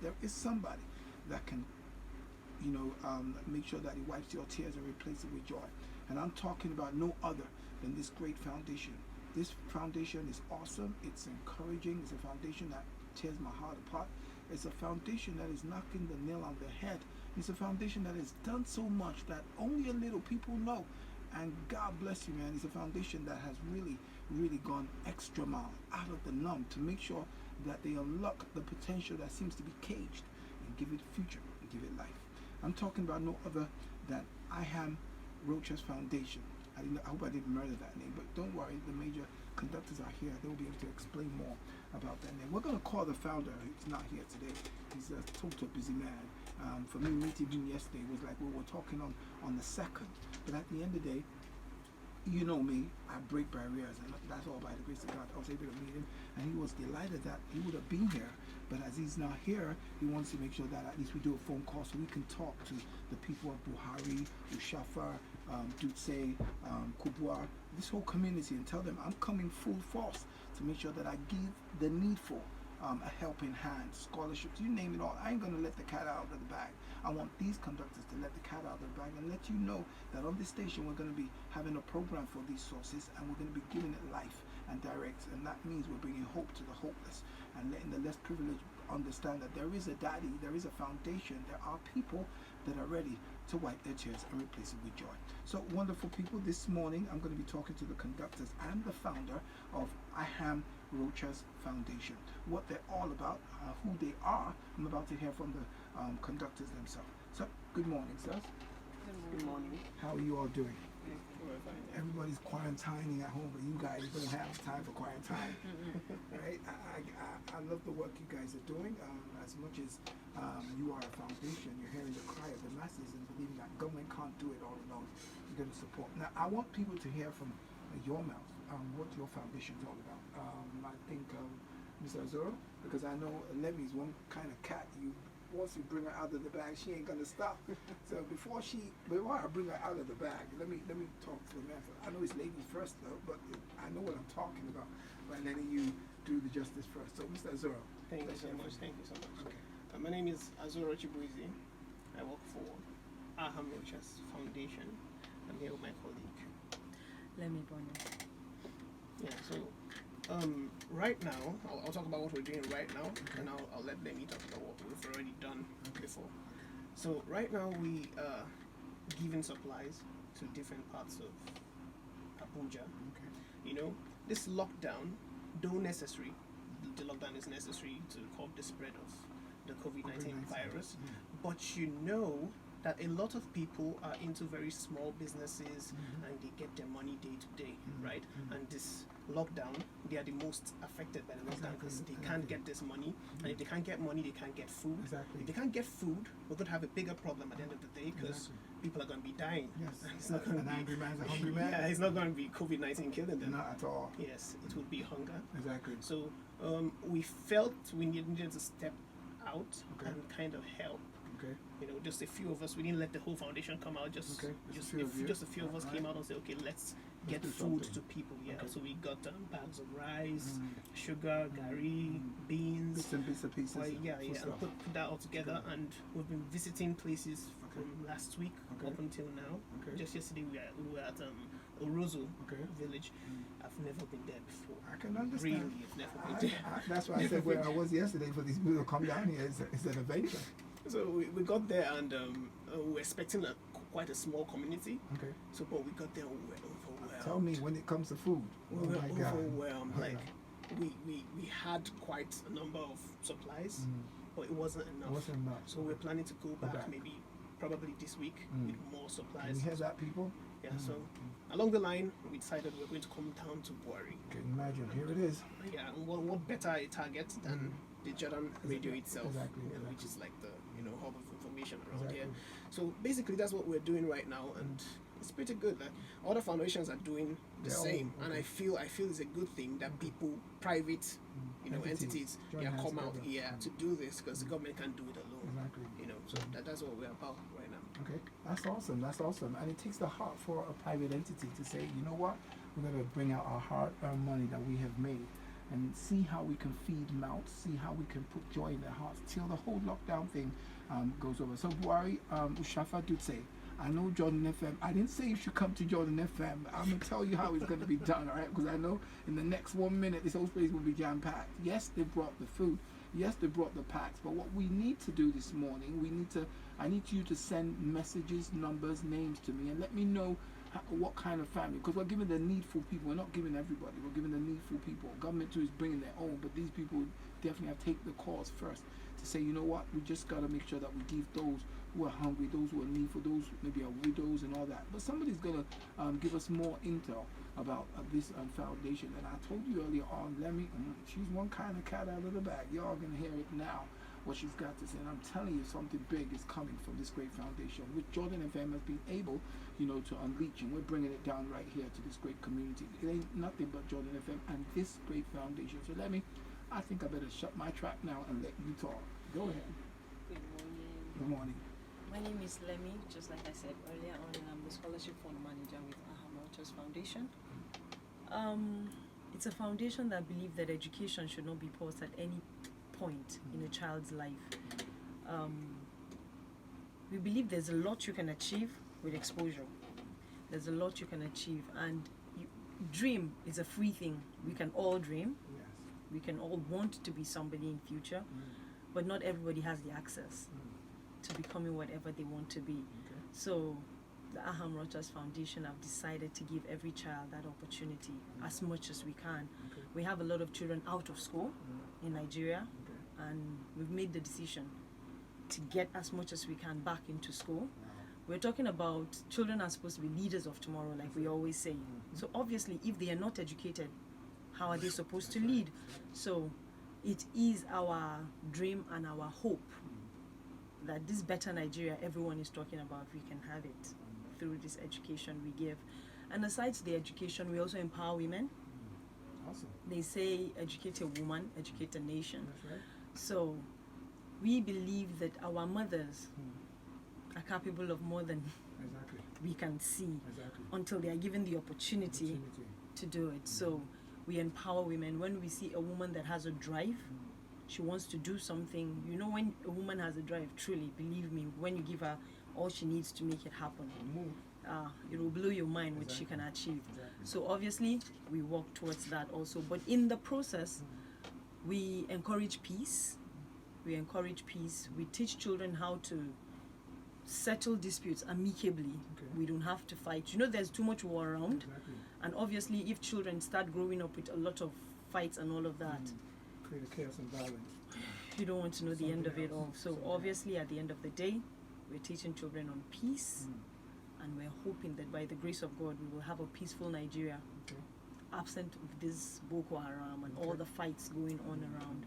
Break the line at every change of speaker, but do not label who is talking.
there is somebody that can, make sure that he wipes your tears and replace it with joy. And I'm talking about no other than this great foundation. This foundation is awesome. It's encouraging. It's a foundation that tears my heart apart. It's a foundation that is knocking the nail on the head. It's a foundation that has done so much that only a little people know. And God bless you, man. It's a foundation that has really, really gone extra mile, out of the norm, to make sure that they unlock the potential that seems to be caged and give it future and give it life. I'm talking about no other than I Am Rocha's Foundation. I hope I didn't murder that name, but don't worry, the major conductors are here. They will be able to explain more about that name. We're going to call the founder. He's not here today. He's a total busy man. For me, meeting him yesterday was like we were talking on the second. But at the end of the day, you know me, I break barriers, and that's all by the grace of God. I was able to meet him, and he was delighted that he would have been here. But as he's not here, he wants to make sure that at least we do a phone call so we can talk to the people of Bwari, Ushafa, Dutse, Kubwa, this whole community, and tell them I'm coming full force to make sure that I give the needful a helping hand, scholarships, you name it all. I ain't going to let the cat out of the bag. I want these conductors to let the cat out of the bag and let you know that on this station we're going to be having a program for these sources, and we're going to be giving it life and direct, and that means we're bringing hope to the hopeless and letting the less privileged understand that there is a daddy, there is a foundation, there are people that are ready to wipe their tears and replace it with joy. So wonderful people, this morning I'm going to be talking to the conductors and the founder of I Am Rocha's Foundation. What they're all about, who they are. I'm about to hear from the conductors themselves. So, good morning, sirs.
Good morning.
How are you all doing?
We're fine.
Everybody's quarantining at home, but you guys don't have time for quarantine, right? I love the work you guys are doing. As much as you are a foundation, you're hearing the cry of the masses and believing that government can't do it all alone. You're going to support. Now, I want people to hear from your mouth what your foundation is all about. I think Mr. Azura, because I know Lemmy's one kind of cat. Once you bring her out of the bag, she ain't gonna stop. So before I bring her out of the bag, let me talk to the man. I know it's ladies first though, but I know what I'm talking about by letting you do the justice first. So Mr. Azura.
Thank you so much. Thank you so much.
Okay.
My name is Azura Chibwezi. I work for I Am Rocha's Foundation. I'm here with my colleague.
Let me born.
Yeah, so right now, I'll talk about what we're doing right now, and I'll let Demi talk about what we've already done before. So right now we are giving supplies to different parts of Abuja.
Okay.
You know, this lockdown, though necessary, the lockdown is necessary to curb the spread of the COVID-19 virus, but you know that a lot of people are into very small businesses and they get their money day to day, right? And this lockdown, they are the most affected by the lockdown because they can't get this money, and if they can't get money, they can't get food.
Exactly.
If they can't get food, we're going to have a bigger problem at the end of the day because people are going to be dying.
Yes.
It's not going to
An
be
angry man's a hungry man.
Yeah, it's not going to be COVID-19 killing them.
Not at all.
Yes, it would be hunger.
Exactly.
So we felt we needed to step out
Okay.
and kind of help.
Okay.
You know, just a few of us. We didn't let the whole foundation come out. Just
Okay.
just a few of us
Alright.
came out and said, okay, let's get
do
food
something.
to people. Yeah.
Okay.
So we got bags of rice, sugar, gari, beans.
Bits and pieces.
Well, yeah,
full
and
stuff.
put that all together. And we've been visiting places from last week
Okay.
up until now.
Okay.
Just yesterday we were at Orozo
Okay.
village. I've never been there before.
I can understand.
Really, I've never been there.
That's why I said where I was yesterday for these people to come down here. It's an adventure.
So we got there and we were expecting quite a small community.
Okay.
So, but we got there, we were overwhelmed.
Tell me when it comes to food.
We
Oh
were
my God.
overwhelmed.
Oh,
Like
yeah.
we had quite a number of supplies, but it wasn't enough.
It wasn't enough.
So we're planning to go back,
back.
maybe probably this week with more
Can
supplies.
you hear that, people?
Yeah. So along the line, we decided we're going to come down to Bwari.
Can you imagine? Here it is.
Yeah. And what better a target than the Jordan radio itself,
Exactly,
you know,
exactly.
which is like the hub of information around
Exactly.
here. So basically, that's what we're doing right now, and it's pretty good. Like other foundations are doing the
They're all-
same, and
okay.
I feel it's a good thing that people, private, entities,
join
yeah,
hands
come out
together.
here to do this because the government can't do it alone.
Exactly.
You know, so that's what we're about right now.
Okay, that's awesome. That's awesome, and it takes the heart for a private entity to say, you know what, we're going to bring out our hard-earned money that we have made, and see how we can feed mouths, see how we can put joy in their hearts till the whole lockdown thing goes over. So Bwari, Ushafa did say, I know Jordan FM. I didn't say you should come to Jordan FM. I'm going to tell you how it's going to be done, all right? Because I know in the next 1 minute, this whole place will be jam-packed. Yes, they brought the food. Yes, they brought the packs. But what we need to do this morning, I need you to send messages, numbers, names to me and let me know what kind of family. Because we're giving the needful people. We're not giving everybody. We're giving the needful people. Government too is bringing their own. But these people definitely have to take the cause first to say, you know what, we just got to make sure that we give those who are hungry, those who are needful, those maybe are widows and all that. But somebody's going to give us more intel about this foundation. And I told you earlier on, she's one kind of cat out of the bag. Y'all going to hear it now, what she's got to say. And I'm telling you, something big is coming from this great foundation, which Jordan FM has been able, to unleash. And we're bringing it down right here to this great community. It ain't nothing but Jordan FM and this great foundation. So I think I better shut my trap now and let you talk. Go ahead.
Good morning.
Good morning.
My name is Lemmy, just like I said earlier on, and I'm the Scholarship Fund Manager with Ahamautos Foundation. It's a foundation that believes that education should not be paused at any point in a child's life. We believe there's a lot you can achieve with exposure. There's a lot you can achieve, and dream is a free thing. We can all dream.
Yes.
We can all want to be somebody in future, but not everybody has the access to becoming whatever they want to be.
Okay.
So the Aham Rogers Foundation have decided to give every child that opportunity as much as we can.
Okay.
We have a lot of children out of school in Nigeria,
Okay.
and we've made the decision to get as much as we can back into school.
Wow.
We're talking about children are supposed to be leaders of tomorrow, like we always say. So obviously, if they are not educated, how are they supposed to lead? So it is our dream and our hope that this better Nigeria everyone is talking about, we can have it through this education we give. And aside the education, we also empower women.
Awesome.
They say educate a woman, educate a nation.
That's right.
So we believe that our mothers are capable of more than
Exactly.
we can see
Exactly.
until they are given the opportunity to do it. So we empower women. When we see a woman that has a drive, she wants to do something. When a woman has a drive, truly, believe me, when you give her all she needs to make it happen, it will blow your mind what she can achieve.
Exactly.
So obviously, we work towards that also. But in the process, we encourage peace. We encourage peace. We teach children how to settle disputes amicably.
Okay.
We don't have to fight. There's too much war around.
Exactly.
And obviously, if children start growing up with a lot of fights and all of that,
Create a chaos and violence.
you don't want to know the end of it
Something
all.
else.
So
Something
obviously, at the end of the day, we're teaching children on peace, and we're hoping that by the grace of God, we will have a peaceful Nigeria,
Okay.
absent of this Boko Haram and all
Okay.
the fights going on around.